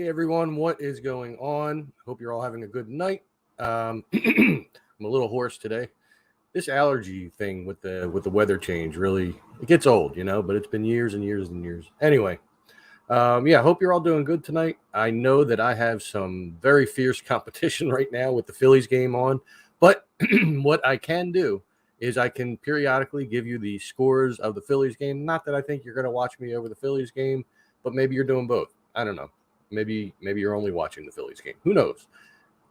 Hey everyone, what is going on? Hope you're all having a good night. I'm a little hoarse today. This allergy thing with the weather change really it gets old, but it's been years and years and years. Anyway, yeah, hope you're all doing good tonight. I know that I have some very fierce competition right now with the Phillies game on, but what I can do is I can periodically give you the scores of the Phillies game. Not that I think you're going to watch me over the Phillies game, but maybe you're doing both. I don't know. Maybe you're only watching the Phillies game. Who knows?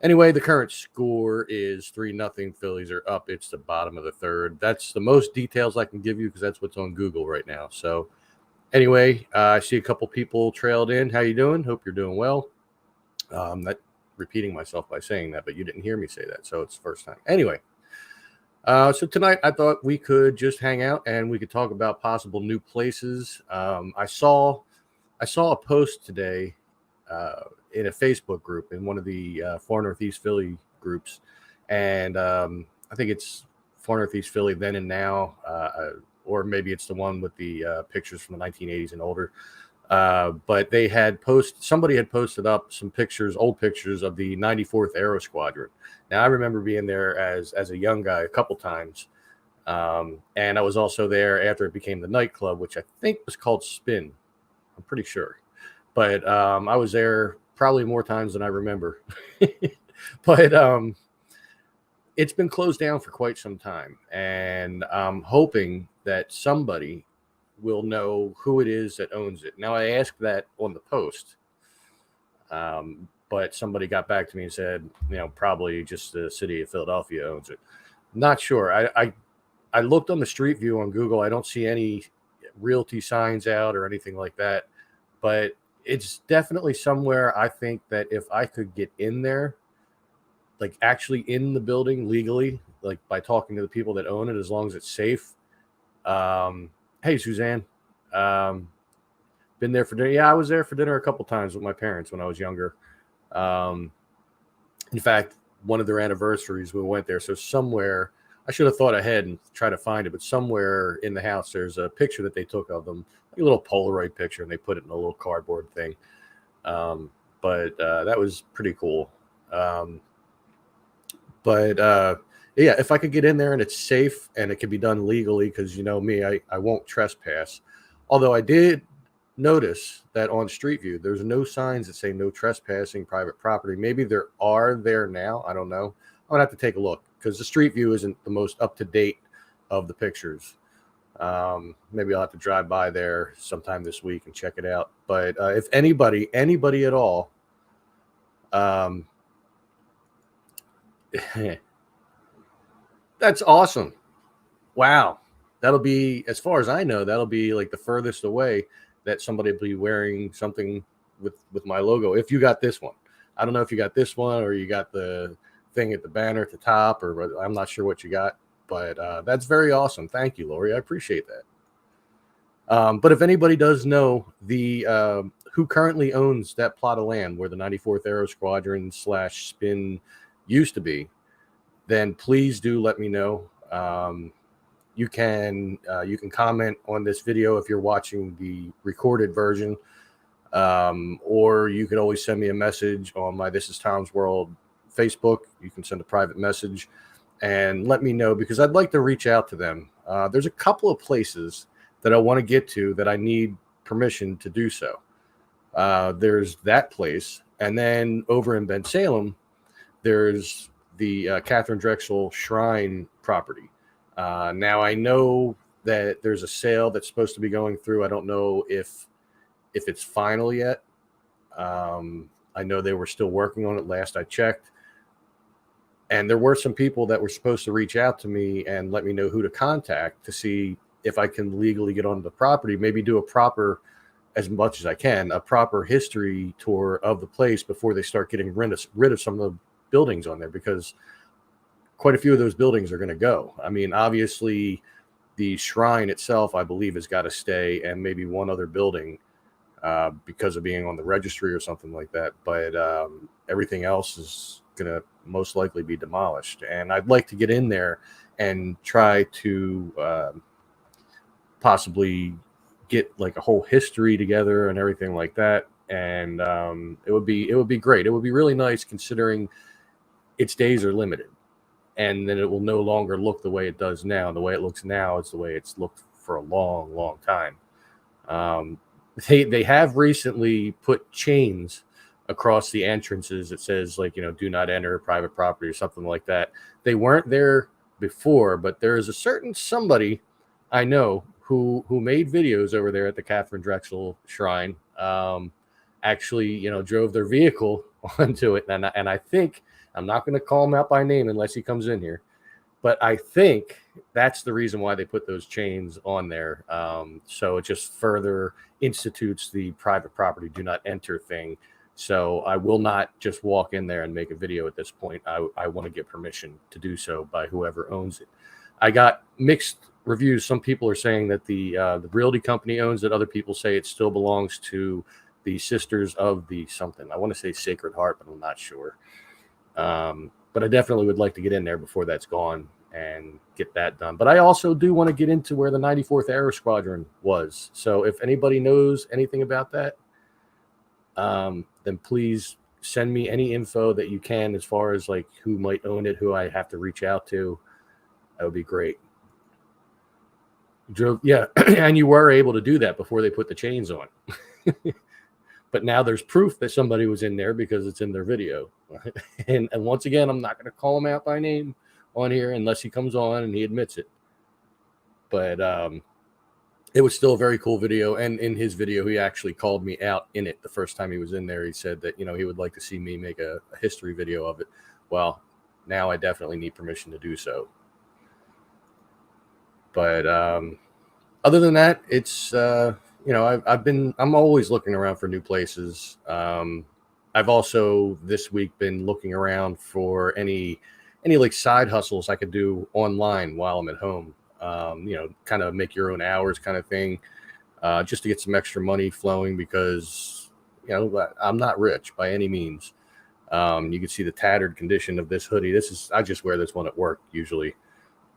Anyway, the current score is 3-0. Phillies are up. It's the bottom of the third. That's the most details I can give you because that's what's on Google right now. So anyway, I see a couple people trailed in. How you doing? Hope you're doing well. Not repeating myself by saying that, but you didn't hear me say that, so it's the first time. Anyway, so tonight I thought we could just hang out and we could talk about possible new places. I saw a post today in a Facebook group in one of the Far Northeast Philly groups, and I think it's Far Northeast Philly Then and Now, or maybe it's the one with the pictures from the 1980s and older. But they had somebody had posted up some pictures, old pictures of the 94th Aero Squadron. Now I remember being there as a young guy a couple times, and I was also there after it became the nightclub, which I think was called Spin. I'm pretty sure. But I was there probably more times than I remember. But it's been closed down for quite some time. And I'm hoping that somebody will know who it is that owns it. Now, I asked that on the post, but somebody got back to me and said, probably just the city of Philadelphia owns it. Not sure. I looked on the street view on Google. I don't see any realty signs out or anything like that. But it's definitely somewhere I think that if I could get in there, like actually in the building legally, like by talking to the people that own it, as long as it's safe. Hey, Suzanne. Been there for dinner. Yeah, I was there for dinner a couple times with my parents when I was younger. In fact, one of their anniversaries, we went there. So somewhere, I should have thought ahead and tried to find it, but somewhere in the house, there's a picture that they took of them, a little Polaroid picture, and they put it in a little cardboard thing. But that was pretty cool. Yeah, if I could get in there and it's safe and it can be done legally, because you know me, I won't trespass. Although I did notice that on Street View, there's no signs that say no trespassing private property. Maybe there are there now. I don't know. I'm gonna have to take a look because the Street View isn't the most up to date of the pictures. Maybe I'll have to drive by there sometime this week and check it out. But if anybody at all, that's awesome. Wow. That'll be, as far as I know, that'll be like the furthest away that somebody will be wearing something with my logo. If you got this one, I don't know if you got this one or you got the thing at the banner at the top, or I'm not sure what you got. But that's very awesome. Thank you, Lori. I appreciate that. But if anybody does know the who currently owns that plot of land where the 94th Aero Squadron / Spin used to be, then please do let me know. You can comment on this video if you're watching the recorded version, or you can always send me a message on my This Is Tom's World Facebook. You can send a private message and let me know, because I'd like to reach out to them. There's a couple of places that I want to get to that I need permission to do so. There's that place. And then over in Bensalem, there's the Catherine Drexel Shrine property. Now, I know that there's a sale that's supposed to be going through. I don't know if it's final yet. I know they were still working on it last I checked. And there were some people that were supposed to reach out to me and let me know who to contact to see if I can legally get onto the property, maybe do a proper, as much as I can, a proper history tour of the place before they start getting rid of some of the buildings on there, because quite a few of those buildings are going to go. I mean, obviously, the shrine itself, I believe, has got to stay, and maybe one other building because of being on the registry or something like that. But everything else is going to most likely be demolished. And I'd like to get in there and try to possibly get like a whole history together and everything like that. and it would be great. It would be really nice considering its days are limited, and then it will no longer look the way it does now. The way it looks now is the way it's looked for a long, long time. They have recently put chains across the entrances that says, like, do not enter private property or something like that. They weren't there before, but there is a certain somebody I know who made videos over there at the Catherine Drexel Shrine. Actually, drove their vehicle onto it, and I think, I'm not going to call him out by name unless he comes in here, but I think that's the reason why they put those chains on there. So it just further institutes the private property do not enter thing. So I will not just walk in there and make a video at this point. I want to get permission to do so by whoever owns it. I got mixed reviews. Some people are saying that the realty company owns it. Other people say it still belongs to the Sisters of the something. I want to say Sacred Heart, but I'm not sure. But I definitely would like to get in there before that's gone and get that done. But I also do want to get into where the 94th Aero Squadron was. So if anybody knows anything about that, then please send me any info that you can as far as like who might own it, who I have to reach out to. That would be great. Yeah, and you were able to do that before they put the chains on. But now there's proof that somebody was in there because it's in their video. And once again, I'm not going to call him out by name on here unless he comes on and he admits it. But it was still a very cool video. And in his video, he actually called me out in it the first time he was in there. He said that, he would like to see me make a history video of it. Well, now I definitely need permission to do so. But other than that, it's... I'm always looking around for new places. I've also this week been looking around for any like side hustles I could do online while I'm at home. Kind of make your own hours kind of thing, just to get some extra money flowing because, I'm not rich by any means. You can see the tattered condition of this hoodie. I just wear this one at work usually,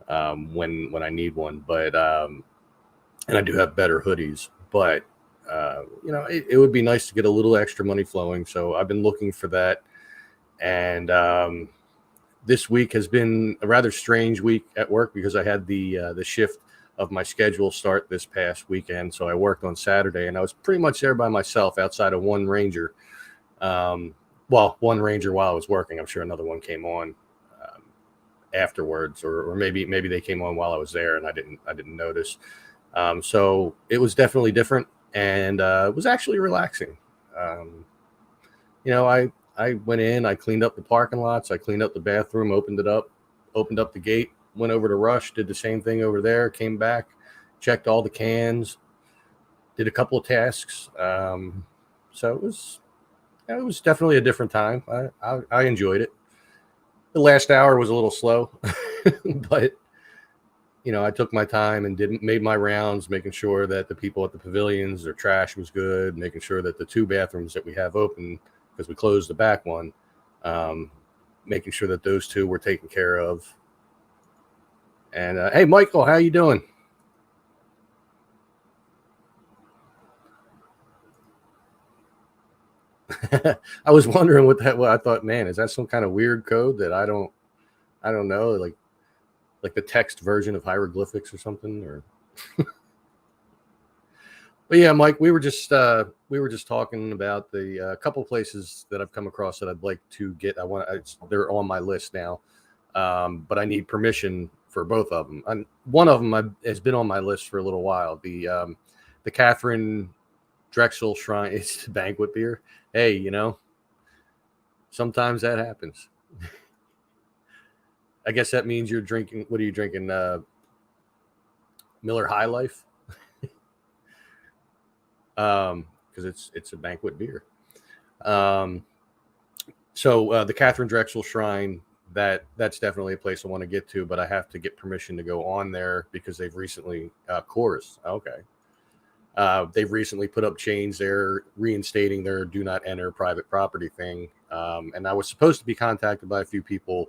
when I need one, but, and I do have better hoodies. But, it would be nice to get a little extra money flowing. So I've been looking for that. And this week has been a rather strange week at work because I had the shift of my schedule start this past weekend. So I worked on Saturday and I was pretty much there by myself outside of one ranger. One ranger while I was working. I'm sure another one came on afterwards, or maybe they came on while I was there and I didn't notice. So it was definitely different, and it was actually relaxing. I went in, I cleaned up the parking lots, I cleaned up the bathroom, opened up the gate, went over to Rush, did the same thing over there, came back, checked all the cans, did a couple of tasks. So it was definitely a different time. I enjoyed it. The last hour was a little slow, but I took my time and made my rounds, making sure that the people at the pavilions, their trash was good, making sure that the 2 bathrooms that we have open, because we closed the back one, making sure that those 2 were taken care of. And hey, Michael, how you doing? I was wondering what I thought, man, is that some kind of weird code that I don't know, like the text version of hieroglyphics or something, or but yeah, Mike, we were just talking about the couple places that I've come across that I'd like to get. They're on my list now, but I need permission for both of them. And one of them has been on my list for a little while. The Catherine Drexel Shrine. It's banquet beer. Hey, sometimes that happens. I guess that means you're drinking. What are you drinking? Miller High Life, because it's a banquet beer. So the Catherine Drexel Shrine, that's definitely a place I want to get to, but I have to get permission to go on there because they've recently Coors. Okay. They've recently put up chains there, reinstating their do not enter private property thing. And I was supposed to be contacted by a few people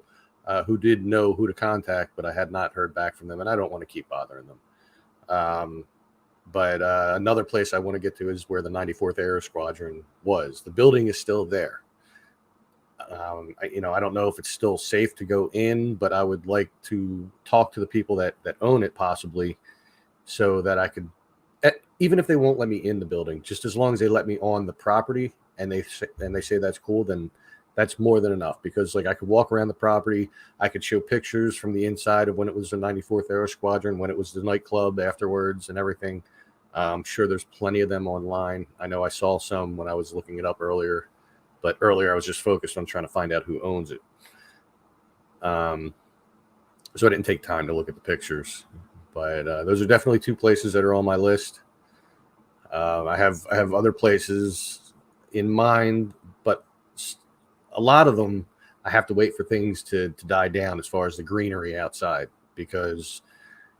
who did know who to contact, but I had not heard back from them, and I don't want to keep bothering them. But another place I want to get to is where the 94th Air Squadron was. The building is still there. I don't know if it's still safe to go in, but I would like to talk to the people that own it, possibly, so that I could, even if they won't let me in the building, just as long as they let me on the property and they say that's cool, then that's more than enough. Because like I could walk around the property, I could show pictures from the inside of when it was the 94th Aero Squadron, when it was the nightclub afterwards, and everything. I'm sure there's plenty of them online. I know I saw some when I was looking it up earlier, but earlier I was just focused on trying to find out who owns it. So I didn't take time to look at the pictures. But those are definitely two places that are on my list. I have other places in mind, but a lot of them I have to wait for things to die down as far as the greenery outside. Because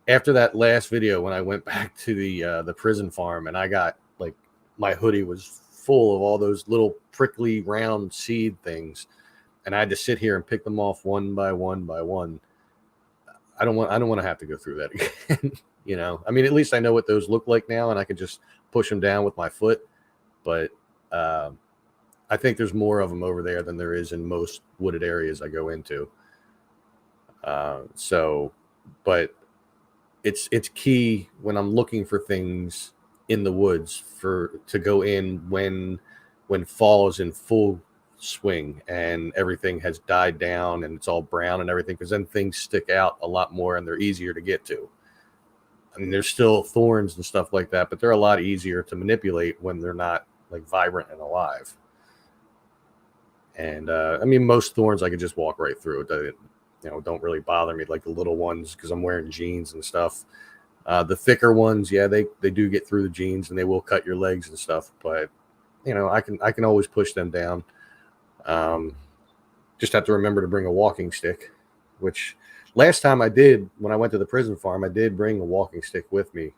after that last video, when I went back to the prison farm and I got, like, my hoodie was full of all those little prickly round seed things, and I had to sit here and pick them off one by one by one. I don't want to have to go through that again. I mean, at least I know what those look like now, and I can just push them down with my foot. But I think there's more of them over there than there is in most wooded areas I go into. But it's key when I'm looking for things in the woods to go in when fall is in full swing and everything has died down and it's all brown and everything, because then things stick out a lot more and they're easier to get to. I mean, there's still thorns and stuff like that, but they're a lot easier to manipulate when they're not, like, vibrant and alive. And I mean, most thorns I could just walk right through. It don't really bother me, like the little ones, because I'm wearing jeans and stuff. The thicker ones, yeah, they do get through the jeans and they will cut your legs and stuff, but I can always push them down. Just have to remember to bring a walking stick, which last time I did, when I went to the prison farm, I did bring a walking stick with me.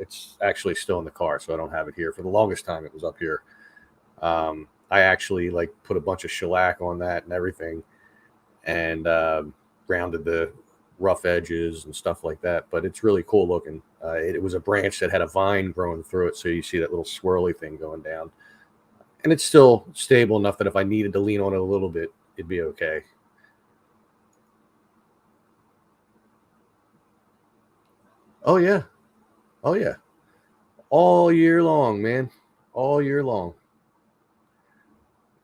It's actually still in the car, so I don't have it here. For the longest time, it was up here. I actually, like, put a bunch of shellac on that and everything, and rounded the rough edges and stuff like that. But it's really cool looking. It was a branch that had a vine growing through it, so you see that little swirly thing going down. And it's still stable enough that if I needed to lean on it a little bit, it'd be okay. Oh yeah. Oh yeah. All year long, man. All year long.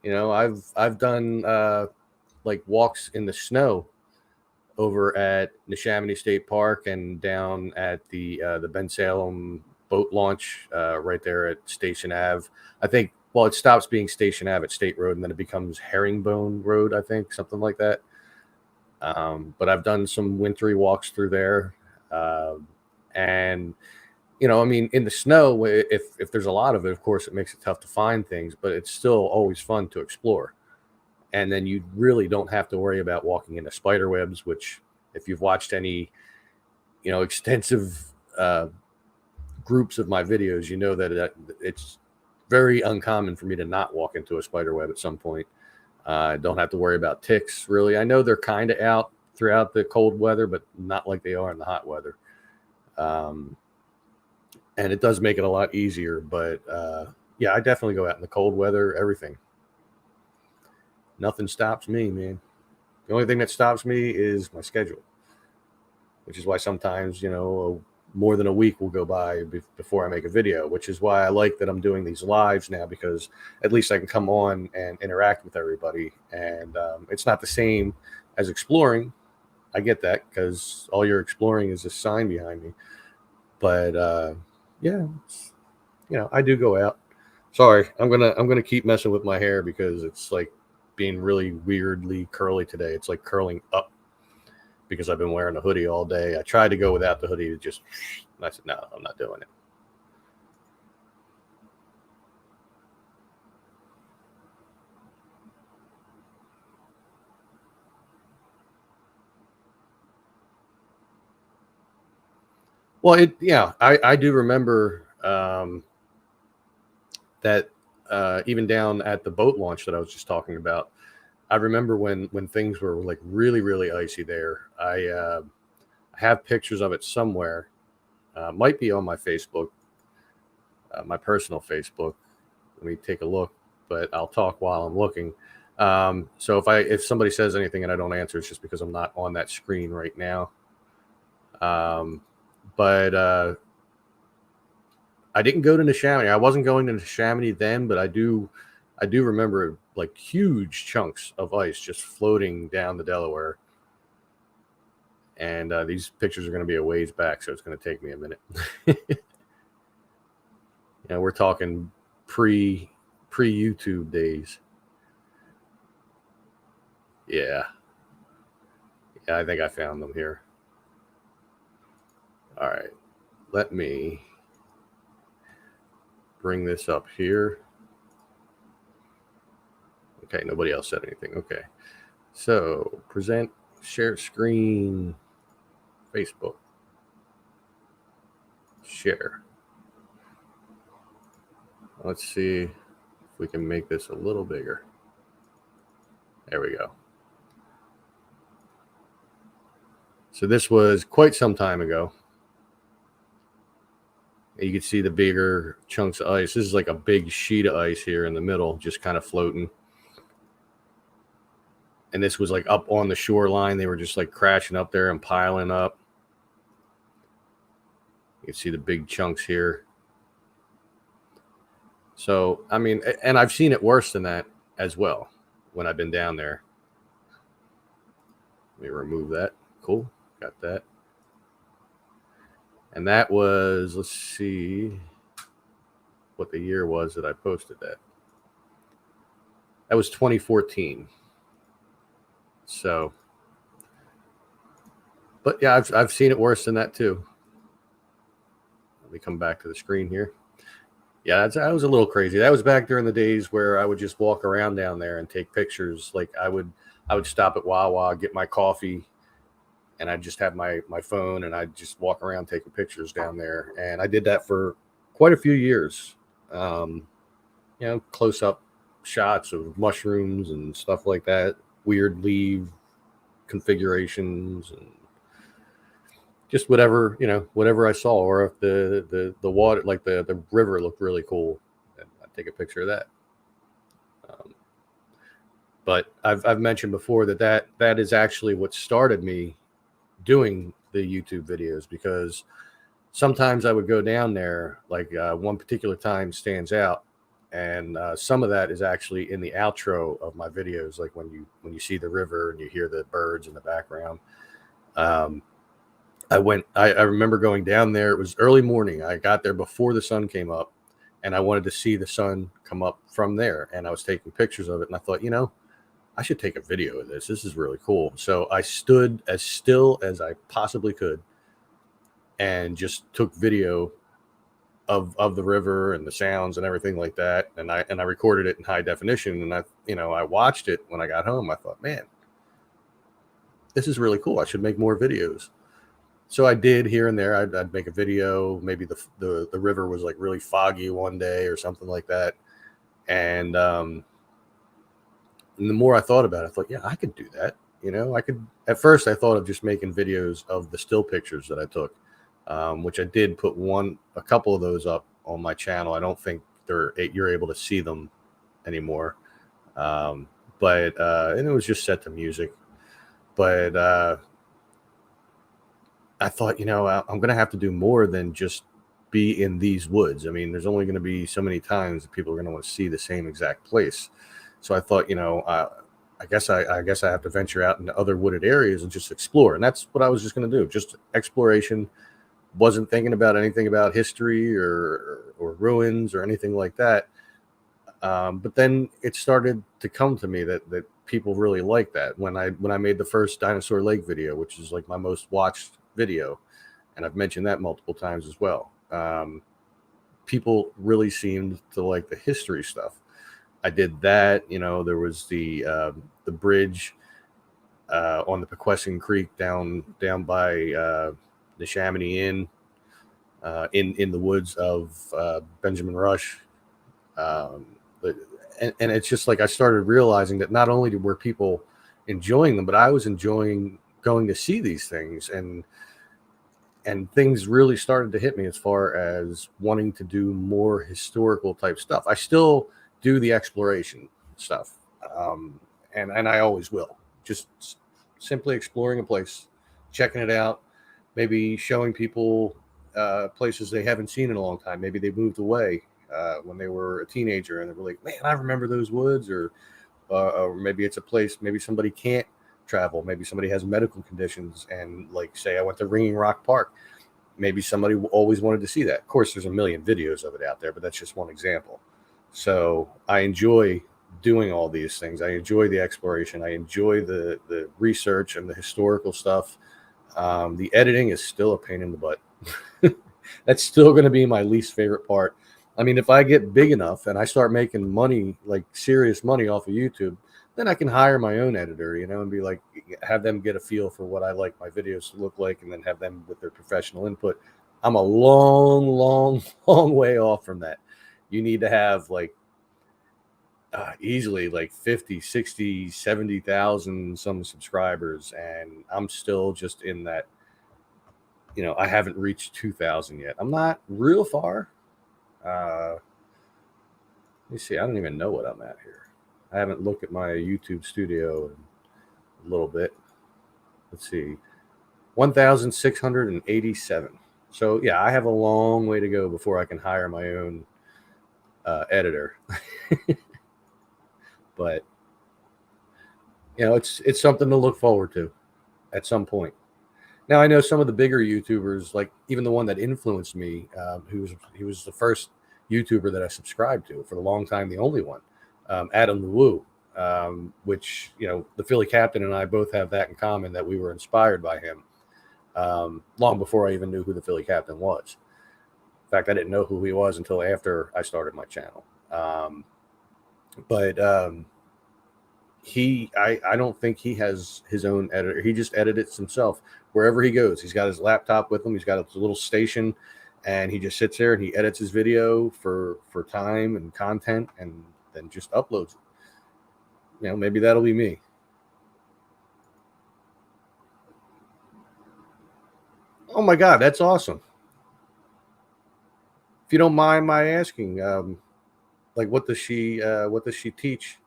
I've done like walks in the snow over at Neshaminy State Park and down at the Ben Salem boat launch right there at Station Ave. I think, well, it stops being Station Ave at State Road and then it becomes Herringbone Road, I think, something like that. But I've done some wintry walks through there. And, I mean, in the snow, if there's a lot of it, of course, it makes it tough to find things, but it's still always fun to explore. And then you really don't have to worry about walking into spider webs, which, if you've watched any, extensive groups of my videos, you know that it's very uncommon for me to not walk into a spider web at some point. Don't have to worry about ticks, really. I know they're kind of out throughout the cold weather, but not like they are in the hot weather. And it does make it a lot easier. But yeah, I definitely go out in the cold weather, everything. Nothing stops me, man. The only thing that stops me is my schedule, which is why sometimes, more than a week will go by before I make a video, which is why I like that I'm doing these lives now, because at least I can come on and interact with everybody. And it's not the same as exploring. I get that, because all you're exploring is a sign behind me. But yeah, I do go out. Sorry, I'm gonna keep messing with my hair because it's like being really weirdly curly today. It's like curling up because I've been wearing a hoodie all day. I tried to go without the hoodie, I said, no, I'm not doing it. Well, I do remember that even down at the boat launch that I was just talking about, I remember when things were like really, really icy there. I have pictures of it somewhere. Might be on my Facebook. my personal Facebook. Let me take a look, but I'll talk while I'm looking. So if somebody says anything and I don't answer, it's just because I'm not on that screen right now. But I didn't go to Neshaminy. I wasn't going to Neshaminy then, but I do remember like huge chunks of ice just floating down the Delaware. And these pictures are going to be a ways back, so it's going to take me a minute. We're talking pre YouTube days. Yeah, I think I found them here. All right, let me bring this up here. Okay, nobody else said anything. Okay, so present, share screen, Facebook, share. Let's see if we can make this a little bigger. There we go. So this was quite some time ago. You can see the bigger chunks of ice. This is like a big sheet of ice here in the middle, just kind of floating. And this was like up on the shoreline. They were just like crashing up there and piling up. You can see the big chunks here. So, I mean, and I've seen it worse than that as well when I've been down there. Let me remove that. Cool. Got that. And that was, let's see what the year was that I posted that. That was 2014. So, but yeah, I've seen it worse than that too. Let me come back to the screen here. Yeah, that was a little crazy. That was back during the days where I would just walk around down there and take pictures. Like I would stop at Wawa, get my coffee, and I'd just have my phone and I'd just walk around taking pictures down there. And I did that for quite a few years. Close up shots of mushrooms and stuff like that, weird leaf configurations and just whatever I saw, or if the water, like the river looked really cool, I'd take a picture of that. But I've mentioned before that is actually what started me doing the YouTube videos, because sometimes I would go down there, like one particular time stands out, and some of that is actually in the outro of my videos, like when you see the river and you hear the birds in the background. I remember going down there. It was early morning. I got there before the sun came up, and I wanted to see the sun come up from there. And I was taking pictures of it, and I thought, I should take a video of this. This is really cool. So I stood as still as I possibly could and just took video of the river and the sounds and everything like that. And I recorded it in high definition. And I watched it when I got home. I thought, man, this is really cool. I should make more videos. So I did here and there. I'd make a video. Maybe the river was like really foggy one day or something like that. And the more I thought about it, I thought, yeah, I could do that. I could. At first, I thought of just making videos of the still pictures that I took, which I did put a couple of those up on my channel. I don't think you're able to see them anymore. And it was just set to music. But I thought, I'm going to have to do more than just be in these woods. I mean, there's only going to be so many times that people are going to want to see the same exact place. So I thought, I guess I have to venture out into other wooded areas and just explore. And that's what I was just going to do. Just exploration. Wasn't thinking about anything about history or ruins or anything like that. But then it started to come to me that people really like that. When I made the first Dinosaur Lake video, which is like my most watched video, and I've mentioned that multiple times as well. People really seemed to like the history stuff. I did that. There was the bridge on the Pequesson Creek down by the Chamonix Inn in the woods of Benjamin Rush. And it's just like I started realizing that not only were people enjoying them, but I was enjoying going to see these things. And and things really started to hit me as far as wanting to do more historical type stuff. I still do the exploration stuff, um, and I always will. Just simply exploring a place, checking it out, maybe showing people places they haven't seen in a long time. Maybe they moved away when they were a teenager, and they were like, "Man, I remember those woods," or maybe it's a place. Maybe somebody can't travel. Maybe somebody has medical conditions, and like say I went to Ringing Rock Park. Maybe somebody always wanted to see that. Of course, there's a million videos of it out there, but that's just one example. So I enjoy doing all these things. I enjoy the exploration. I enjoy the research and the historical stuff. The editing is still a pain in the butt. That's still going to be my least favorite part. I mean, if I get big enough and I start making money, like serious money off of YouTube, then I can hire my own editor, and be like, have them get a feel for what I like my videos to look like, and then have them with their professional input. I'm a long, long, long way off from that. You need to have like easily like 50, 60, 70,000 some subscribers. And I'm still just in that, I haven't reached 2,000 yet. I'm not real far. Let me see. I don't even know what I'm at here. I haven't looked at my YouTube studio in a little bit. Let's see. 1,687. So yeah, I have a long way to go before I can hire my own editor. But it's something to look forward to at some point. Now I know some of the bigger YouTubers, like even the one that influenced me, he was the first YouTuber that I subscribed to for a long time, the only one, Adam the Woo, which the Philly Captain and I both have that in common, that we were inspired by him long before I even knew who the Philly Captain was. In fact, I didn't know who he was until after I started my channel. But I don't think he has his own editor. He just edits himself wherever he goes. He's got his laptop with him. He's got a little station, and he just sits there and he edits his video for time and content, and then just uploads it. Maybe that'll be me. Oh my God, that's awesome. If you don't mind my asking, like what does she teach?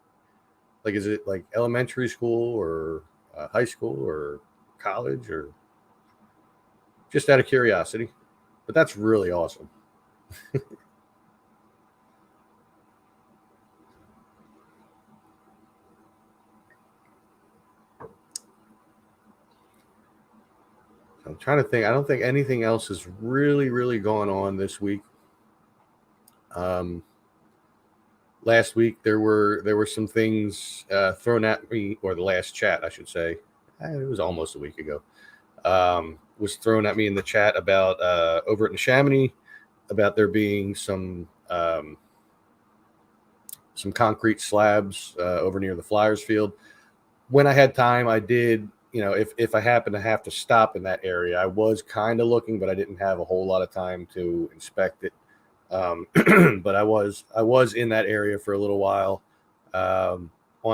Like, is it like elementary school or high school or college, or just out of curiosity? But that's really awesome. I'm trying to think. I don't think anything else has really, really gone on this week. Last week there were some things thrown at me, or the last chat, I should say. It was almost a week ago. Was thrown at me in the chat about over at Neshaminy, about there being some concrete slabs over near the Flyers field. When I had time, I did. If I happen to have to stop in that area, I was kind of looking, but I didn't have a whole lot of time to inspect it. But I was in that area for a little while. On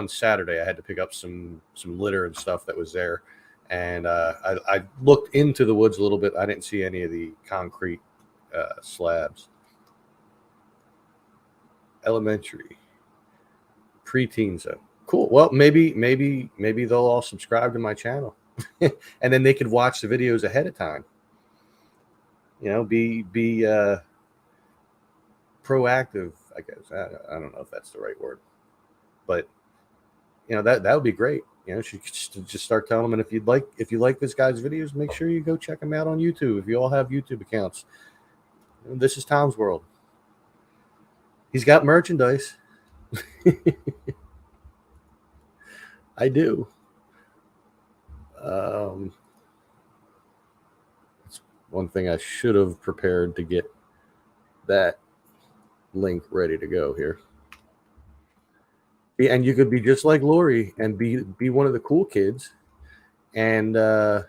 Saturday, I had to pick up some litter and stuff that was there, and I looked into the woods a little bit. I didn't see any of the concrete slabs. Elementary, preteen zone. Cool. Well, maybe they'll all subscribe to my channel, and then they could watch the videos ahead of time. Be proactive, I guess. I don't know if that's the right word, but that would be great. She could just start telling them, and if you like this guy's videos, make sure you go check him out on YouTube. If you all have YouTube accounts, this is Tom's World. He's got merchandise. I do. It's one thing I should have prepared to get that link ready to go here. And you could be just like Lori and be one of the cool kids. And I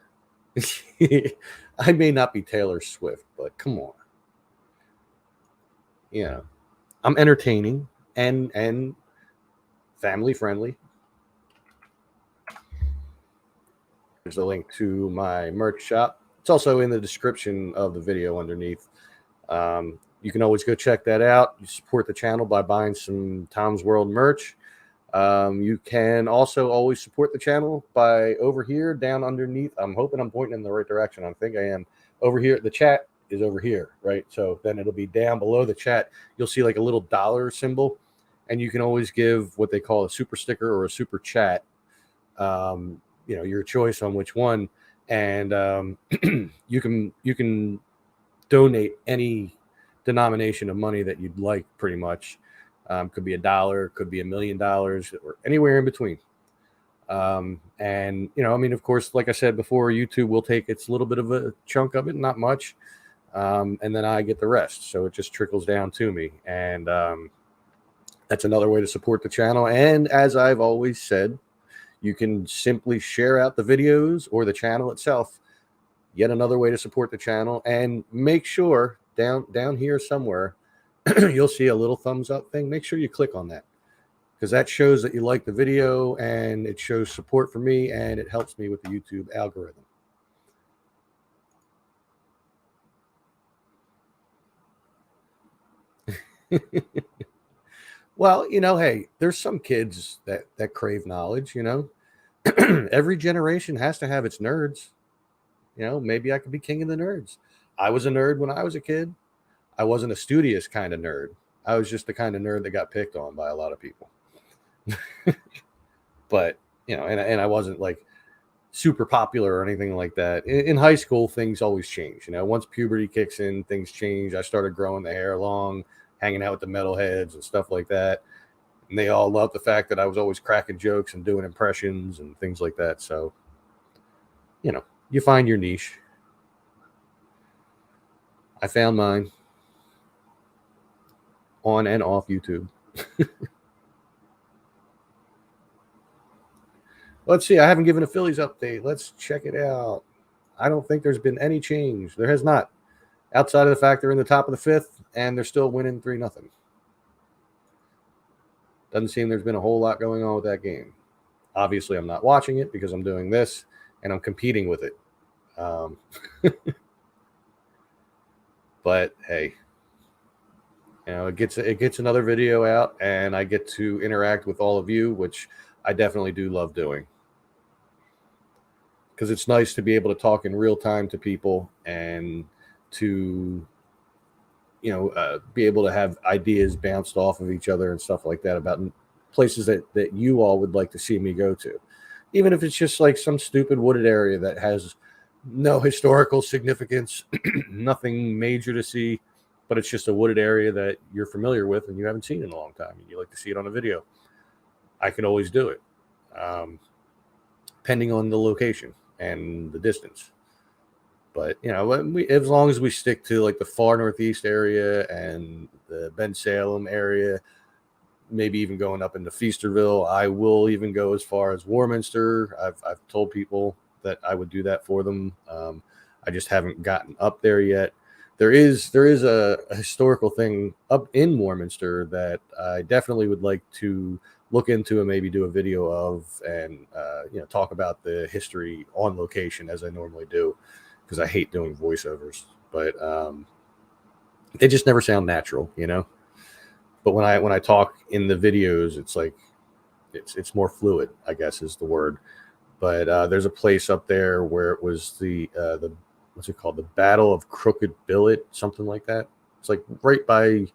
may not be Taylor Swift, but come on. I'm entertaining and family friendly. There's a link to my merch shop. It's also in the description of the video underneath. You can always go check that out. You support the channel by buying some Tom's World merch. You can also always support the channel by over here down underneath. I'm hoping I'm pointing in the right direction. I think I am. Over here, the chat is over here, right? So then it'll be down below the chat. You'll see like a little dollar symbol, and you can always give what they call a super sticker or a super chat. Your choice on which one, and you can donate any denomination of money that you'd like, pretty much. Could be $1, could be $1 million, or anywhere in between. Of course, like I said before, YouTube will take its little bit of a chunk of it, not much, and then I get the rest. So it just trickles down to me, and that's another way to support the channel. And as I've always said, you can simply share out the videos or the channel itself. Yet another way to support the channel. And make sure down here somewhere, you'll see a little thumbs up thing. Make sure you click on that, because that shows that you like the video, and it shows support for me, and it helps me with the YouTube algorithm. Well, hey, there's some kids that crave knowledge, Every generation has to have its nerds. Maybe I could be king of the nerds. I was a nerd when I was a kid. I wasn't a studious kind of nerd. I was just the kind of nerd that got picked on by a lot of people. But, and I wasn't like super popular or anything like that. In high school, things always change. Once puberty kicks in, things change. I started growing the hair long, hanging out with the metalheads and stuff like that. And they all loved the fact that I was always cracking jokes and doing impressions and things like that. So, you find your niche. I found mine on and off YouTube. Let's see. I haven't given a Phillies update. Let's check it out. I don't think there's been any change. There has not. Outside of the fact they're in the top of the fifth and they're still winning 3-0. Doesn't seem there's been a whole lot going on with that game. Obviously, I'm not watching it because I'm doing this and I'm competing with it. But hey, it gets another video out, and I get to interact with all of you, which I definitely do love doing, because it's nice to be able to talk in real time to people and to be able to have ideas bounced off of each other and stuff like that about places that you all would like to see me go to, even if it's just like some stupid wooded area that has no historical significance, nothing major to see, but it's just a wooded area that you're familiar with and you haven't seen in a long time, and you like to see it on a video. I can always do it, depending on the location and the distance. But, as long as we stick to like the far northeast area and the Bensalem area, maybe even going up into Feasterville, I will even go as far as Warminster. I've told people that I would do that for them. I just haven't gotten up there yet. There is a historical thing up in Warminster that I definitely would like to look into and maybe do a video of, and talk about the history on location as I normally do, because I hate doing voiceovers, but they just never sound natural, But when I talk in the videos, it's like it's more fluid, I guess is the word. But there's a place up there where it was the what's it called? The Battle of Crooked Billet, something like that. It's like right by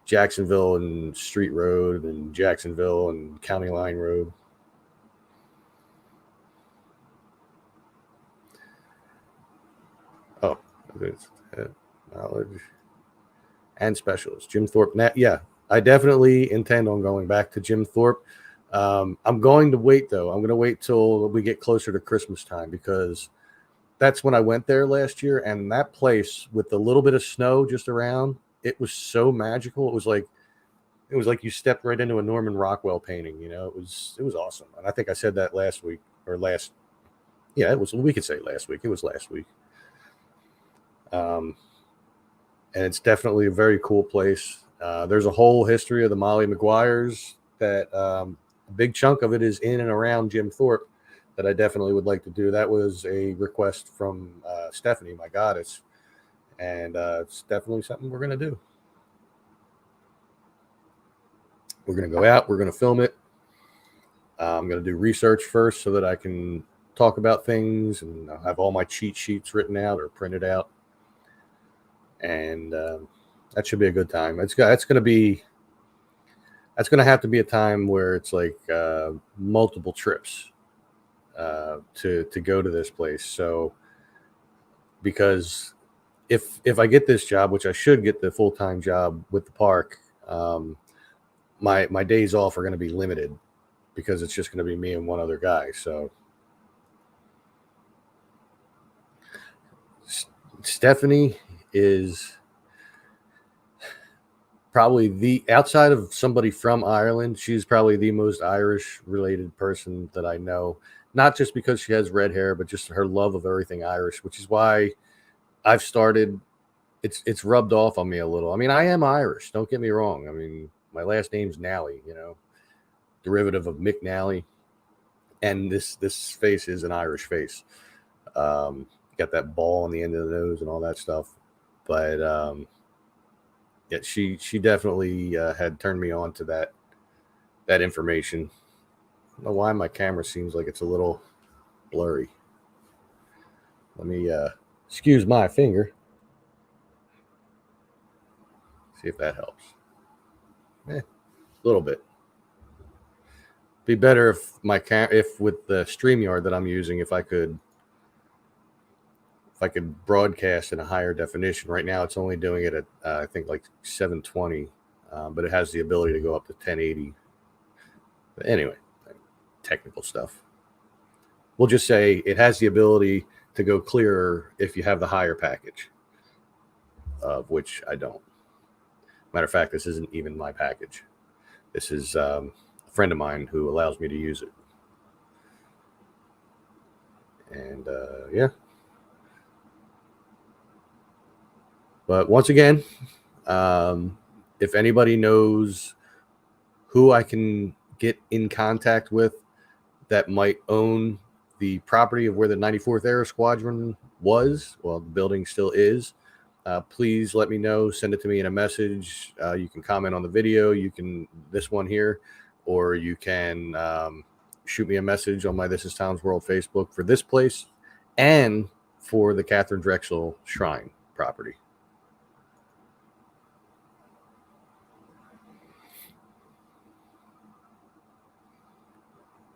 Jacksonville and Street Road and Jacksonville and County Line Road. Oh, it's knowledge and specialist. Jim Thorpe. Yeah, I definitely intend on going back to Jim Thorpe. I'm going to wait, though. I'm going to wait till we get closer to Christmas time, because that's when I went there last year. And that place, with the little bit of snow just around, it was so magical. It was like you stepped right into a Norman Rockwell painting. It was awesome. And I think I said that last week Yeah, it was. We could say last week. It was last week. And it's definitely a very cool place. There's a whole history of the Molly Maguires that a big chunk of it is in and around Jim Thorpe that I definitely would like to do. That was a request from Stephanie, my goddess, and it's definitely something we're going to do. We're going to go out. We're going to film it. I'm going to do research first so that I can talk about things, and I'll have all my cheat sheets written out or printed out. And that should be a good time. That's going to have to be a time where it's like multiple trips to go to this place. So because if I get this job, which I should get the full-time job with the park, my days off are going to be limited because it's just going to be me and one other guy. So Stephanie is probably outside of somebody from Ireland, she's probably the most Irish related person that I know. Not just because she has red hair, but just her love of everything Irish, which is why I've started. It's rubbed off on me a little. I mean, I am Irish. Don't get me wrong. I mean, my last name's Nally, derivative of Mick Nally, and this face is an Irish face. Got that ball on the end of the nose and all that stuff, but yeah, she definitely had turned me on to that information. I don't know why my camera seems like it's a little blurry. Let me excuse my finger. See if that helps. A little bit. Be better if if with the StreamYard that I'm using, if I could broadcast in a higher definition. Right now, it's only doing it at I think like 720, but it has the ability to go up to 1080. But anyway, technical stuff. We'll just say it has the ability to go clearer if you have the higher package, of which I don't. Matter of fact, this isn't even my package. This is a friend of mine who allows me to use it. And yeah. But once again, if anybody knows who I can get in contact with that might own the property of where the 94th Air Squadron was, well, the building still is, please let me know. Send it to me in a message. You can comment on the video. You can, this one here, or you can shoot me a message on my This Is Tom's World Facebook for this place and for the Catherine Drexel Shrine property.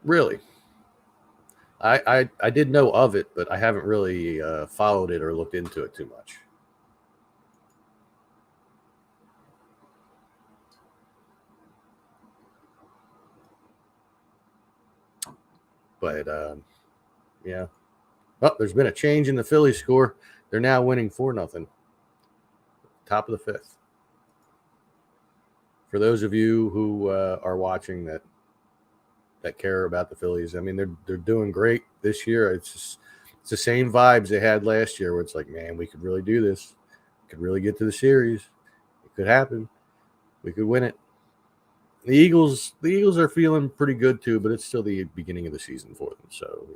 Really? I did know of it, but I haven't really followed it or looked into it too much. But yeah. Oh, there's been a change in the Phillies score. They're now winning 4-0. Top of the fifth. For those of you who are watching that care about the Phillies, I mean, they're doing great this year. It's the same vibes they had last year, where it's like, man, we could really do this. We could really get to the series. It could happen. We could win it. The Eagles are feeling pretty good too, but it's still the beginning of the season for them. So,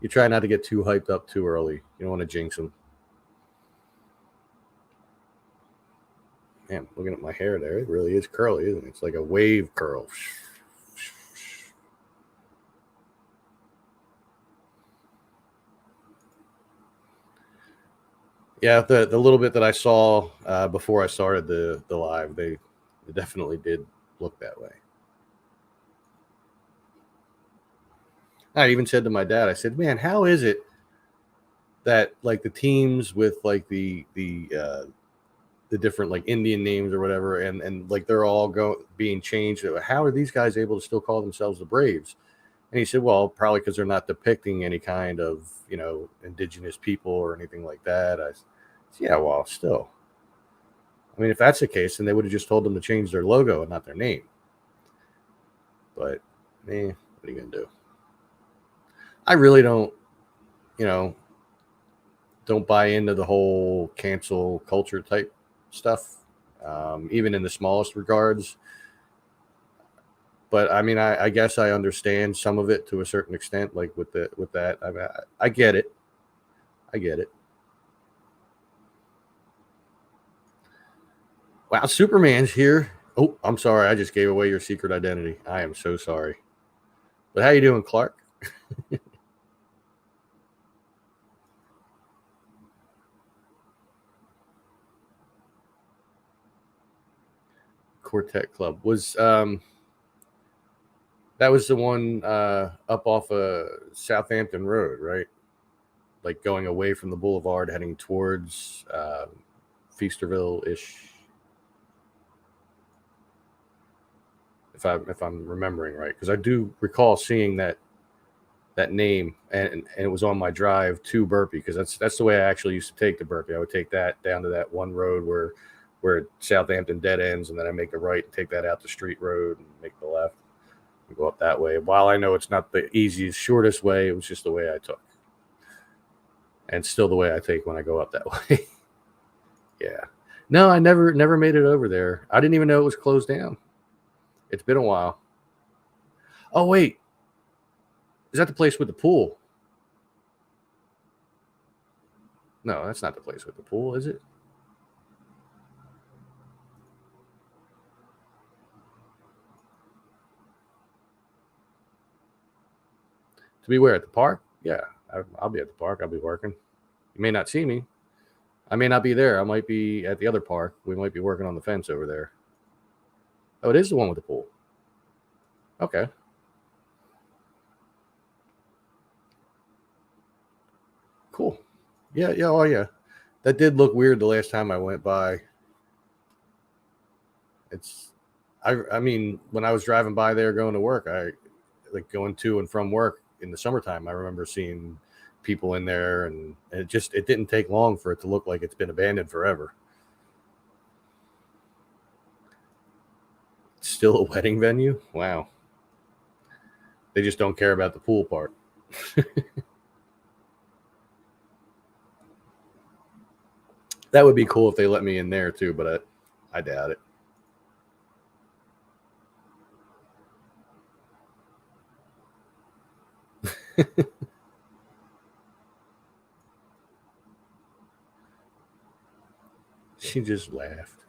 you try not to get too hyped up too early. You don't want to jinx them. Man, looking at my hair there, it really is curly, isn't it? It's like a wave curl. Yeah, the little bit that I saw before I started the live, they definitely did look that way. I even said to my dad, I said, man, how is it that like the teams with like the different like Indian names or whatever, and like they're all being changed, how are these guys able to still call themselves the Braves? And he said, well, probably because they're not depicting any kind of, indigenous people or anything like that. I said, yeah, well, still. I mean, if that's the case, then they would have just told them to change their logo and not their name. But, what are you going to do? I really don't, don't buy into the whole cancel culture type stuff, even in the smallest regards. But I mean, I guess I understand some of it to a certain extent. Like with that, I get it. I get it. Wow, Superman's here. Oh, I'm sorry. I just gave away your secret identity. I am so sorry. But how you doing, Clark? Quartet Club was that was the one up off Southampton Road, right? Like going away from the boulevard, heading towards Feasterville ish. If I'm remembering right, because I do recall seeing that name, and it was on my drive to Burpee, because that's the way I actually used to take to Burpee. I would take that down to that one road where Southampton dead ends, and then I make the right and take that out the street road and make the left and go up that way. While I know it's not the easiest, shortest way, it was just the way I took, and still the way I take when I go up that way. Yeah. No, I never made it over there. I didn't even know it was closed down. It's been a while. Oh wait, is that the place with the pool? No, that's not the place with the pool, is it? To be where, at the park? Yeah, I'll be at the park. I'll be working. You may not see me. I may not be there. I might be at the other park. We might be working on the fence over there. Oh, it is the one with the pool. Okay. Cool. Yeah, yeah, oh yeah. That did look weird the last time I went by. It's I mean, when I was driving by there going to work, I like going to and from work in the summertime, I remember seeing people in there, and it didn't take long for it to look like it's been abandoned forever. It's still a wedding venue? Wow. They just don't care about the pool part. That would be cool if they let me in there too, but I doubt it. She just laughed.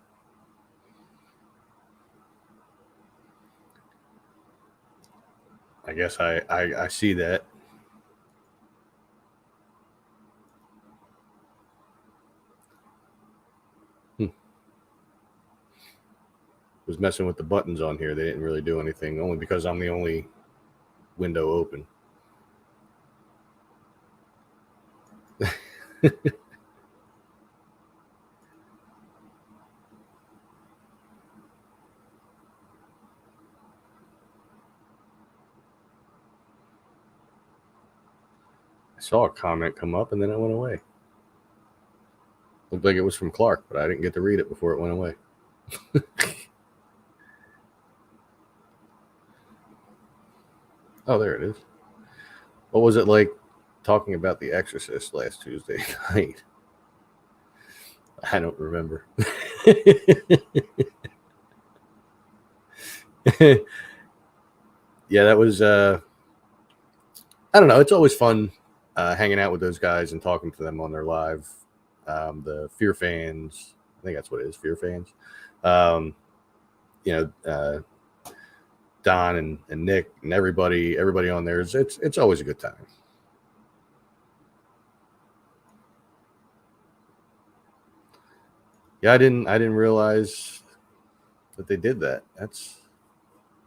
I guess I see that. Hmm. Was messing with the buttons on here. They didn't really do anything, only because I'm the only window open. I saw a comment come up and then it went away. Looked like it was from Clark, but I didn't get to read it before it went away. Oh, there it is. What was it like talking about The Exorcist last Tuesday night? I don't remember. Yeah, that was I don't know. It's always fun hanging out with those guys and talking to them on their live. The Fear fans, I think that's what it is. Fear fans. Um, you know, Don and Nick and everybody on there. It's always a good time. Yeah, I didn't realize that they did that. That's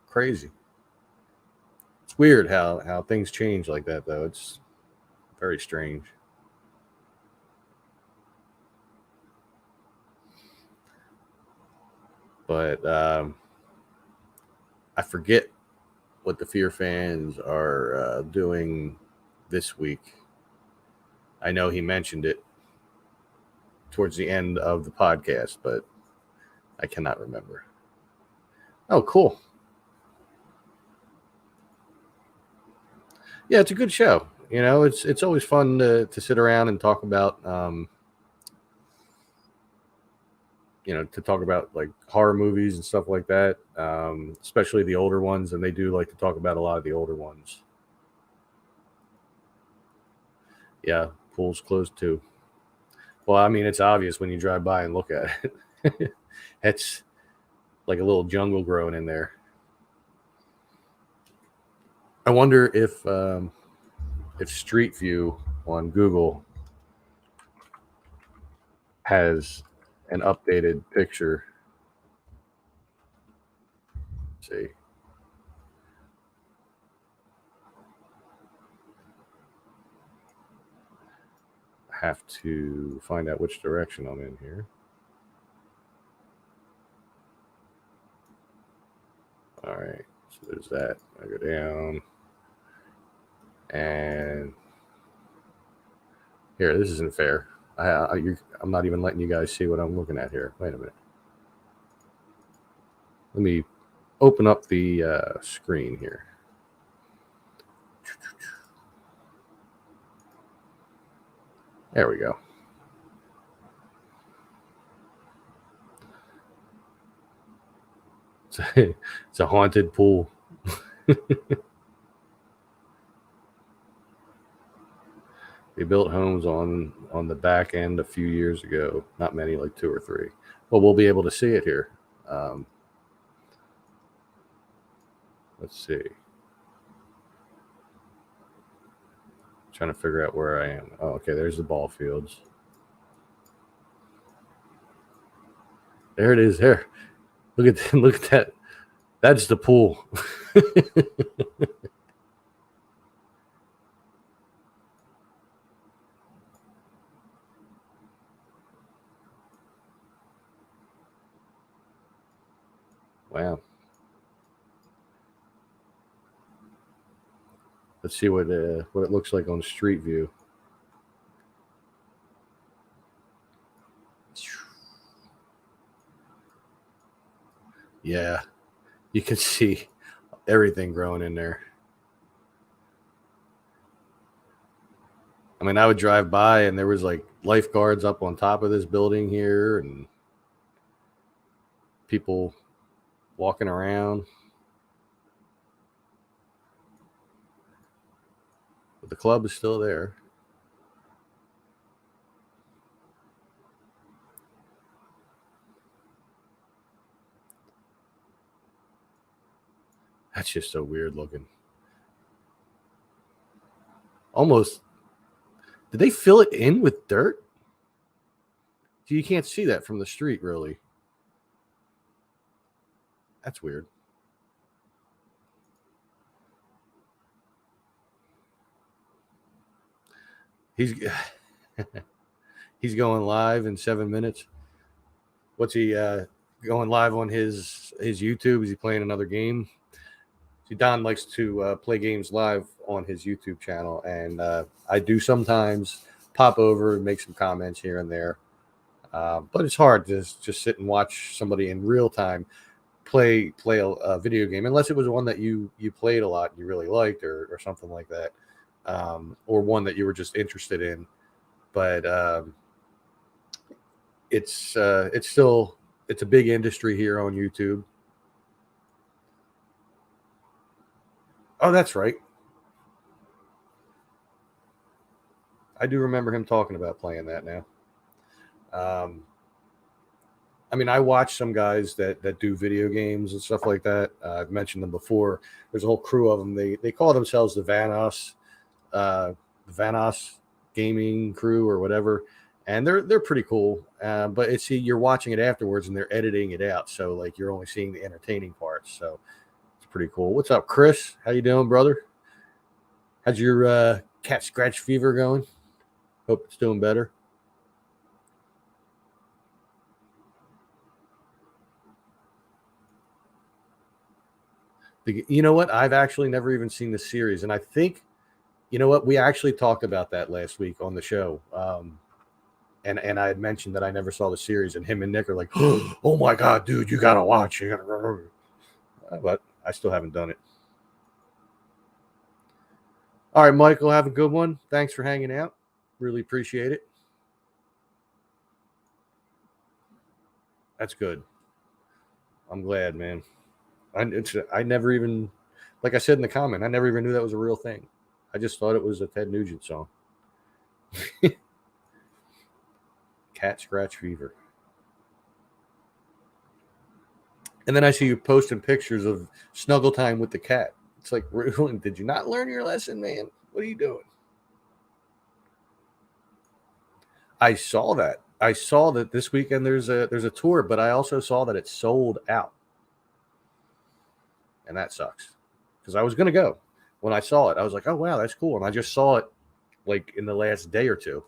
crazy. It's weird how things change like that, though. It's very strange. But I forget what the Fear fans are doing this week. I know he mentioned it towards the end of the podcast, but I cannot remember. Oh, cool. Yeah, it's a good show. You know, it's always fun to sit around and talk about to talk about like horror movies and stuff like that, especially the older ones. And they do like to talk about a lot of the older ones. Yeah, pool's closed too. Well, I mean, it's obvious when you drive by and look at it. It's like a little jungle growing in there. I wonder if Street View on Google has an updated picture. Let's see. I have to find out which direction I'm in here. All right, so there's that. I go down, and here, this isn't fair. I'm not even letting you guys see what I'm looking at here. Wait a minute. Let me open up the screen here. There we go. It's a haunted pool. They built homes on the back end a few years ago. Not many, like 2 or 3. Well, we'll be able to see it here. Let's see. Trying to figure out where I am. Oh, okay. There's the ball fields. There it is. There. Look at that. That's the pool. Wow. Let's see what it looks like on Street View. Yeah, you can see everything growing in there. I mean, I would drive by and there was like lifeguards up on top of this building here and people walking around. But the club is still there. That's just so weird looking. Almost. Did they fill it in with dirt? You can't see that from the street, really. That's weird. He's he's going live in 7 minutes. What's he going live on his YouTube? Is he playing another game? See, Don likes to play games live on his YouTube channel, and I do sometimes pop over and make some comments here and there. But it's hard to just sit and watch somebody in real time play a video game, unless it was one that you played a lot and you really liked, or something like that, or one that you were just interested in. But it's still it's a big industry here on YouTube. Oh, that's right. I do remember him talking about playing that now. I mean, I watch some guys that do video games and stuff like that. I've mentioned them before. There's a whole crew of them. They call themselves the Vanos gaming crew or whatever, and they're pretty cool. But you're watching it afterwards and they're editing it out, so like you're only seeing the entertaining parts. So it's pretty cool. What's up, Chris? How you doing, brother? How's your cat scratch fever going? Hope it's doing better. You know what? I've actually never even seen the series, and I think, you know what? We actually talked about that last week on the show, and I had mentioned that I never saw the series, and him and Nick are like, "Oh my god, dude, you gotta watch! You gotta." But I still haven't done it. All right, Michael, have a good one. Thanks for hanging out. Really appreciate it. That's good. I'm glad, man. I never even, like I said in the comment, I never even knew that was a real thing. I just thought it was a Ted Nugent song. Cat scratch fever. And then I see you posting pictures of snuggle time with the cat. It's like, did you not learn your lesson, man? What are you doing? I saw that. I saw that this weekend there's a tour, but I also saw that it's sold out, and that sucks because I was gonna go. When I saw it, I was like, oh wow, that's cool, and I just saw it like in the last day or two,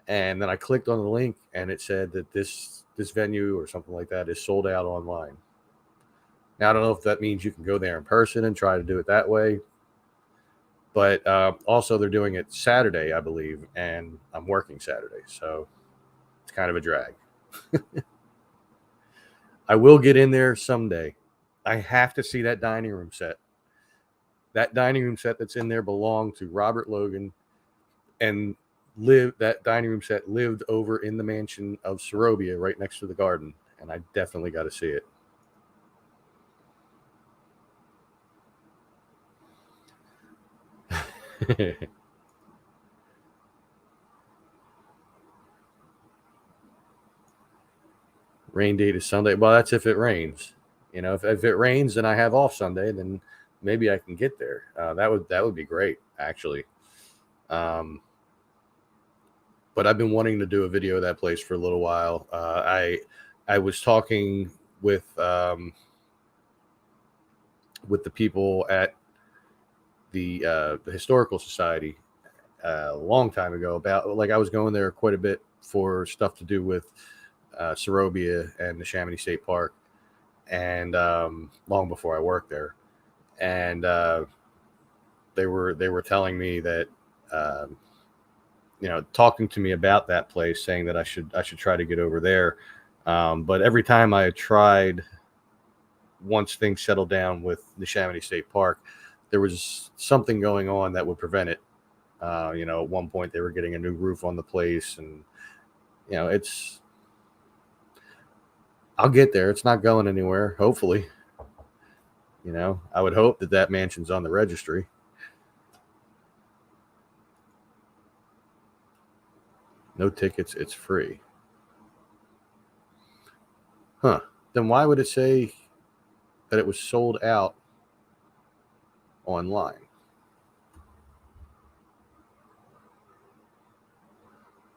and then I clicked on the link, and it said that this venue or something like that is sold out online. Now I don't know if that means you can go there in person and try to do it that way, but also they're doing it Saturday, I believe, and I'm working Saturday, so it's kind of a drag. I will get in there someday. I have to see that dining room set. That dining room set that's in there belonged to Robert Logan, and that dining room set lived over in the mansion of Sorobia right next to the garden, and I definitely got to see it. Rain date is Sunday. Well, that's if it rains. If it rains and I have off Sunday, then maybe I can get there. That would be great, actually. Um, but I've been wanting to do a video of that place for a little while. I was talking with the people at the historical society a long time ago about, like, I was going there quite a bit for stuff to do with Sorobia and the Chamonix State Park, and long before I worked there, and they were telling me that talking to me about that place, saying that I should try to get over there, but every time I tried, once things settled down with the Chamonix State Park, there was something going on that would prevent it. At one point they were getting a new roof on the place, and it's I'll get there. It's not going anywhere. Hopefully, I would hope that mansion's on the registry. No tickets. It's free. Huh. Then why would it say that it was sold out online?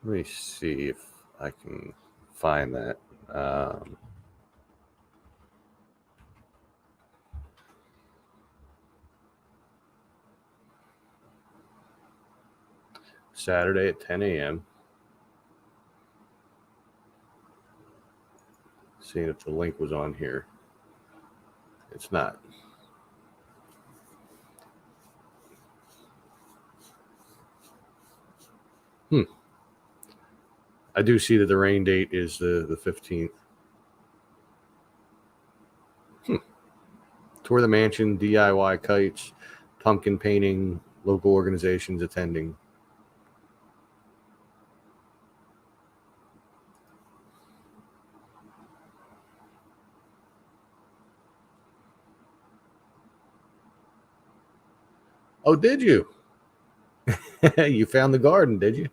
Let me see if I can find that. Saturday at 10 a.m. Seeing if the link was on here. It's not. I do see that the rain date is the 15th. Tour the mansion, DIY kites, pumpkin painting, local organizations attending. Oh, did you? You found the garden, did you?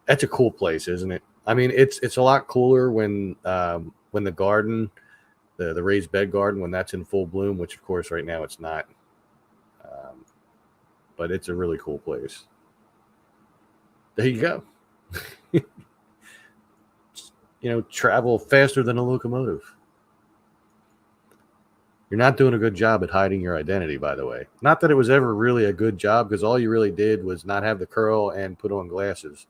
That's a cool place, isn't it? I mean, it's a lot cooler when the garden, the raised bed garden, when that's in full bloom, which of course right now it's not. But it's a really cool place. There you go. Travel faster than a locomotive. You're not doing a good job at hiding your identity, by the way. Not that it was ever really a good job, because all you really did was not have the curl and put on glasses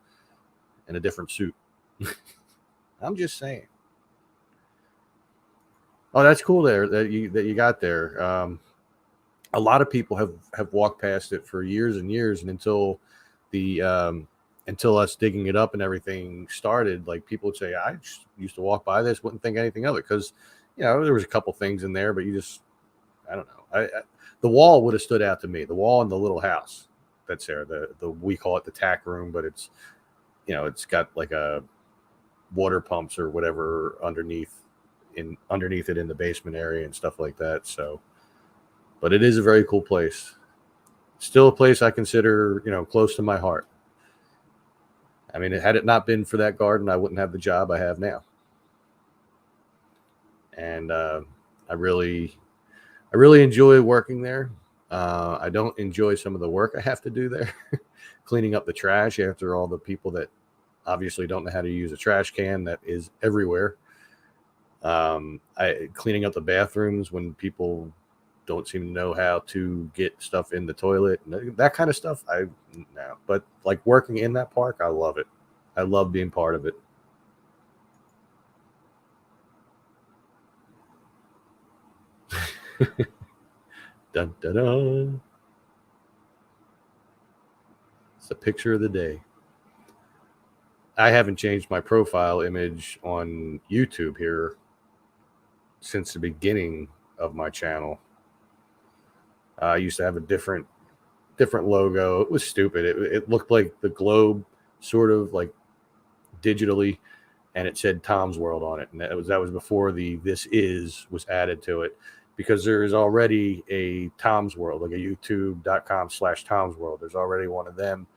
and a different suit. I'm just saying. Oh, that's cool there that you got there. A lot of people have walked past it for years and years, and until us digging it up and everything started, like, people would say, I just used to walk by this, wouldn't think anything of it, because there was a couple things in there, but I don't know. The wall would have stood out to me. The wall in the little house that's there. We call it the tack room, but it's got like a water pumps or whatever underneath. in underneath it in the basement area and stuff like that. So, but it is a very cool place. Still a place I consider, close to my heart. I mean, had it not been for that garden, I wouldn't have the job I have now. And I really enjoy working there. I don't enjoy some of the work I have to do there, cleaning up the trash after all the people that obviously don't know how to use a trash can that is everywhere. Cleaning up the bathrooms when people don't seem to know how to get stuff in the toilet, that kind of stuff. No, but like working in that park, I love it. I love being part of it. Dun, dun, dun. It's a picture of the day. I haven't changed my profile image on YouTube here since the beginning of my channel. I used to have a different logo. It was stupid. It looked like the globe, sort of like digitally, and it said Tom's World on it. And that was before the "this is" was added to it, because there is already a Tom's World, like a youtube.com/Tom's World. There's already one of them,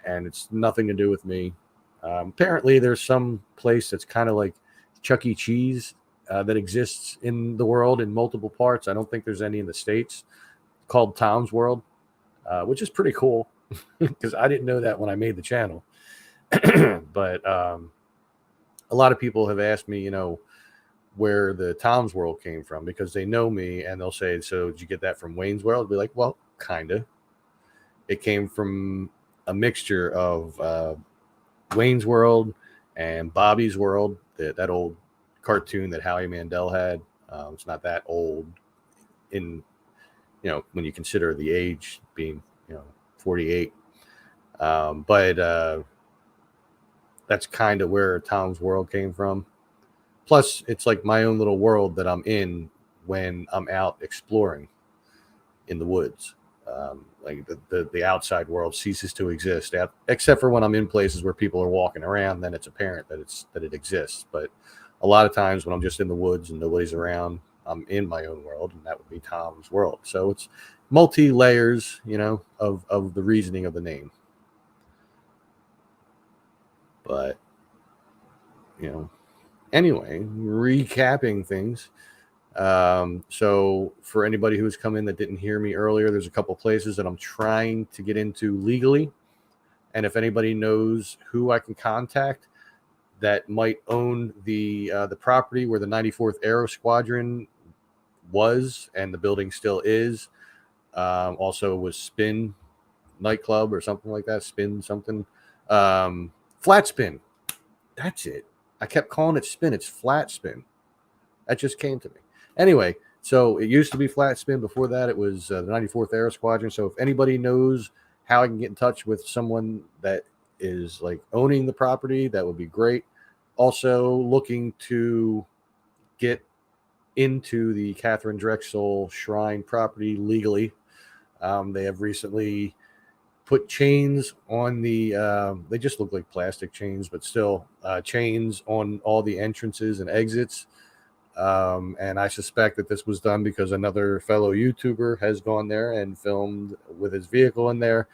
and it's nothing to do with me. Apparently, there's some place that's kind of like Chuck E. Cheese that exists in the world in multiple parts. I don't think there's any in the States, called Tom's World, which is pretty cool because I didn't know that when I made the channel. But a lot of people have asked me, where the Tom's World came from, because they know me, and they'll say, "So did you get that from Wayne's World?" I'll be like, "Well, kind of. It came from a mixture of Wayne's World and Bobby's World, that old cartoon that Howie Mandel had. It's not that old when you consider the age being, 48. But that's kind of where Tom's World came from. Plus, it's like my own little world that I'm in when I'm out exploring in the woods. Like the outside world ceases to exist, except for when I'm in places where people are walking around. Then it's apparent that it exists. But a lot of times when I'm just in the woods and nobody's around, I'm in my own world, and that would be Tom's World. So it's multi layers, of the reasoning of the name. But anyway, recapping things. So for anybody who's come in that didn't hear me earlier, there's a couple places that I'm trying to get into legally. And if anybody knows who I can contact that might own the property where the 94th Aero Squadron was, and the building still is, also was Spin Nightclub or something like that, Spin something, Flat Spin. That's it. I kept calling it Spin. It's Flat Spin. That just came to me. Anyway, so it used to be Flat Spin. Before that, it was the 94th Aero Squadron. So if anybody knows how I can get in touch with someone that is like owning the property, that would be great. Also looking to get into the Catherine Drexel Shrine property legally. They have recently put chains on they just look like plastic chains, but still chains on all the entrances and exits. And I suspect that this was done because another fellow YouTuber has gone there and filmed with his vehicle in there,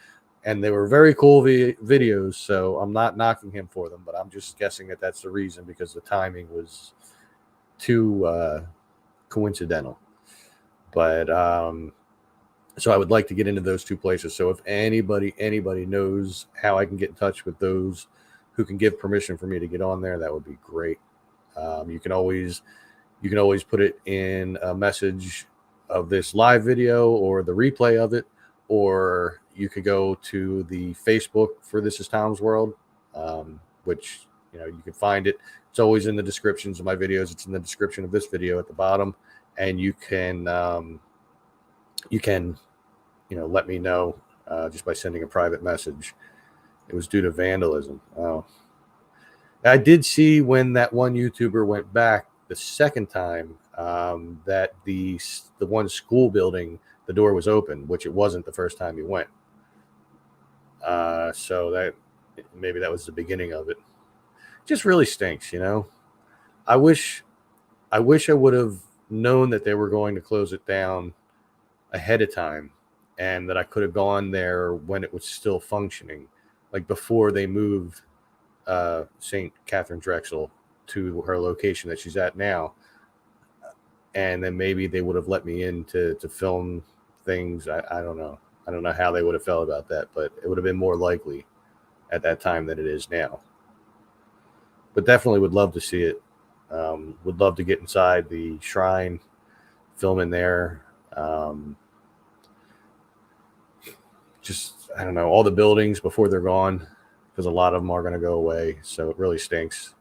and they were very cool videos. So I'm not knocking him for them, but I'm just guessing that that's the reason, because the timing was too coincidental. But so I would like to get into those two places. So if anybody knows how I can get in touch with those who can give permission for me to get on there, that would be great. You can always put it in a message of this live video or the replay of it, or you could go to the Facebook for This Is Tom's World, which you can find it. It's always in the descriptions of my videos. It's in the description of this video at the bottom, and you can let me know just by sending a private message. It was due to vandalism. Oh, I did see when that one YouTuber went back the second time that the one school building, the door was open, which it wasn't the first time he went. So that maybe that was the beginning of it. Just really stinks, I wish I wish I would have known that they were going to close it down ahead of time, and that I could have gone there when it was still functioning, like before they moved St. Catherine Drexel to her location that she's at now. And then maybe they would have let me in to film things. I don't know. I don't know how they would have felt about that, but it would have been more likely at that time than it is now. But definitely would love to see it. Would love to get inside the shrine, film in there. Just, I don't know, all the buildings before they're gone, because a lot of them are going to go away. So it really stinks.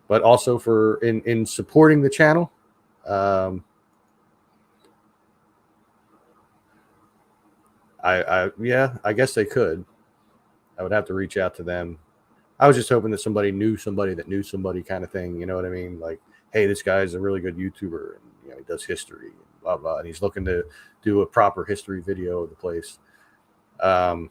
But also for in supporting the channel, I guess they could. I would have to reach out to them. I was just hoping that somebody knew somebody that knew somebody, kind of thing. You know what I mean? Like, hey, this guy's a really good YouTuber, and he does history, and blah blah, and he's looking to do a proper history video of the place. But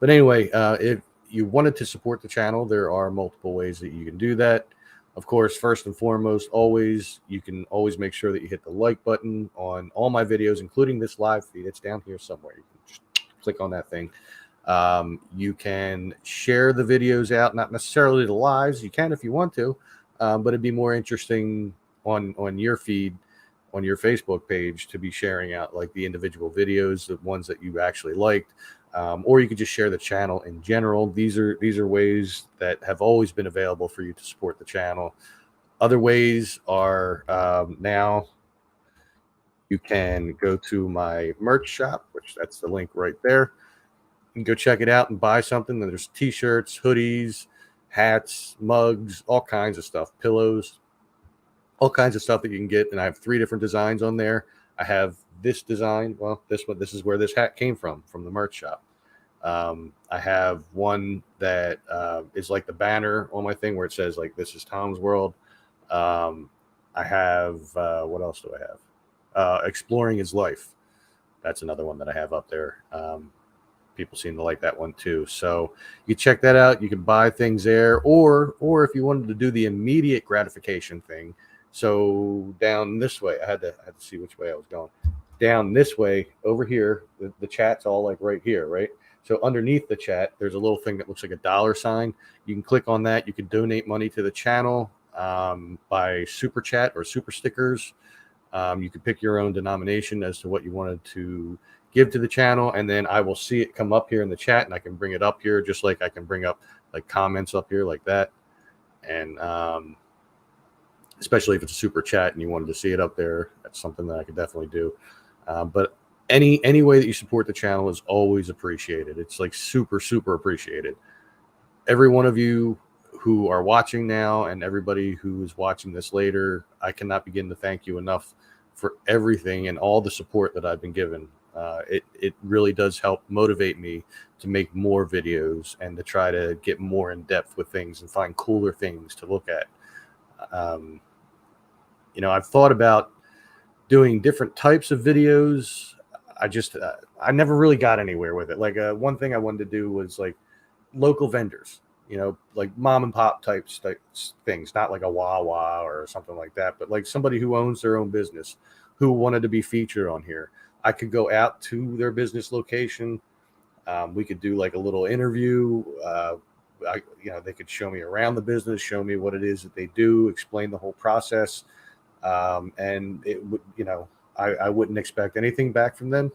anyway, if you wanted to support the channel, there are multiple ways that you can do that. Of course, first and foremost, you can always make sure that you hit the like button on all my videos, including this live feed. It's down here somewhere. You can just click on that thing. You can share the videos out, not necessarily the lives. You can if you want to, but it'd be more interesting on your feed, on your Facebook page, to be sharing out like the individual videos, the ones that you actually liked. Or you could just share the channel in general. These are ways that have always been available for you to support the channel. Other ways are now you can go to my merch shop, which that's the link right there. You can go check it out and buy something. There's t-shirts, hoodies, hats, mugs, all kinds of stuff, pillows, all kinds of stuff that you can get. And I have 3 different designs on there. I have this design. Well, this one, this is where this hat came from the merch shop. I have one that is like the banner on my thing where it says like, "This is Tom's World." I have, what else do I have? Exploring His Life. That's another one that I have up there. People seem to like that one too. So you check that out. You can buy things there, or if you wanted to do the immediate gratification thing. So down this way, I had to see which way I was going. Down this way over here, the chat's all like right here, right? So underneath the chat, there's a little thing that looks like a dollar sign. You can click on that. You can donate money to the channel by super chat or super stickers. You can pick your own denomination as to what you wanted to give to the channel, and then I will see it come up here in the chat, and I can bring it up here, just like I can bring up like comments up here like that. And especially if it's a super chat and you wanted to see it up there, that's something that I could definitely do. But any way that you support the channel is always appreciated. It's like super appreciated. Every one of you who are watching now, and everybody who is watching this later, I cannot begin to thank you enough for everything and all the support that I've been given. It really does help motivate me to make more videos and to try to get more in depth with things and find cooler things to look at. I've thought about doing different types of videos. I never really got anywhere with it. Like one thing I wanted to do was like local vendors, like mom and pop type things, not like a Wawa or something like that, but like somebody who owns their own business who wanted to be featured on here. I could go out to their business location. We could do like a little interview. They could show me around the business, show me what it is that they do, explain the whole process. And it would, I wouldn't expect anything back from them.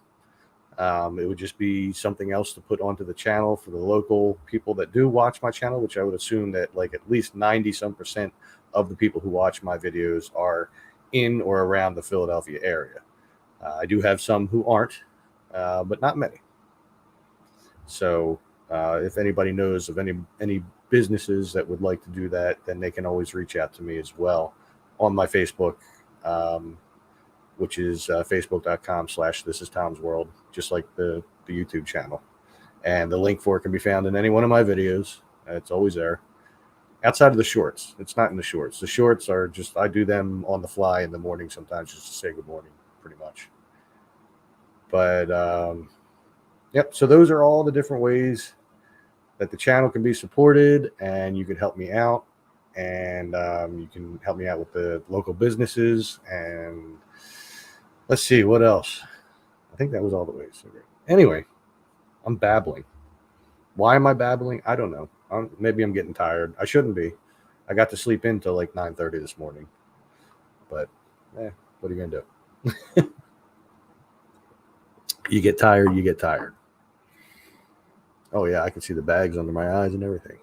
It would just be something else to put onto the channel for the local people that do watch my channel, which I would assume that like at least 90% of the people who watch my videos are in or around the Philadelphia area. I do have some who aren't, but not many. So if anybody knows of any businesses that would like to do that, then they can always reach out to me as well on my Facebook, which is facebook.com/thisistomsworld, just like the YouTube channel. And the link for it can be found in any one of my videos. It's always there. Outside of the shorts. It's not in the shorts. The shorts are just, I do them on the fly in the morning sometimes just to say good morning, pretty much. But, yep. So those are all the different ways that the channel can be supported, and you can help me out. and you can help me out with the local businesses. And let's see what else. I think that was all the ways. Anyway, I'm babbling. Why am I babbling? I don't know. Maybe I'm getting tired. I shouldn't be. I got to sleep in till like 9:30 this morning. But what are you gonna do? You get tired. You get tired. Oh yeah, I can see the bags under my eyes and everything.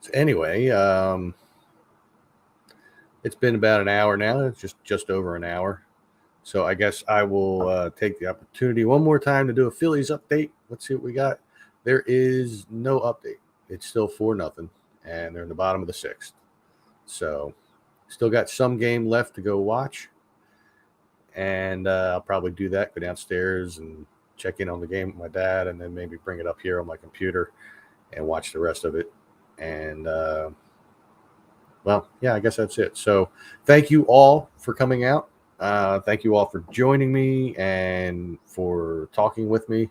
So anyway, it's been about an hour now. It's just over an hour. So I guess I will take the opportunity one more time to do a Phillies update. Let's see what we got. There is no update. It's still 4-0, and they're in the bottom of the 6th. So still got some game left to go watch. And I'll probably do that, go downstairs and check in on the game with my dad, and then maybe bring it up here on my computer and watch the rest of it. And, well, yeah, I guess that's it. So thank you all for coming out. Thank you all for joining me and for talking with me.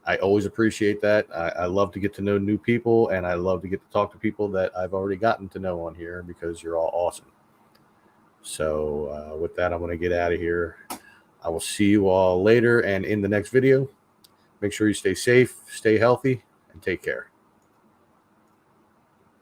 I always appreciate that. I love to get to know new people, and I love to get to talk to people that I've already gotten to know on here, because you're all awesome. So with that, I'm going to get out of here. I will see you all later and in the next video. Make sure you stay safe, stay healthy, and take care.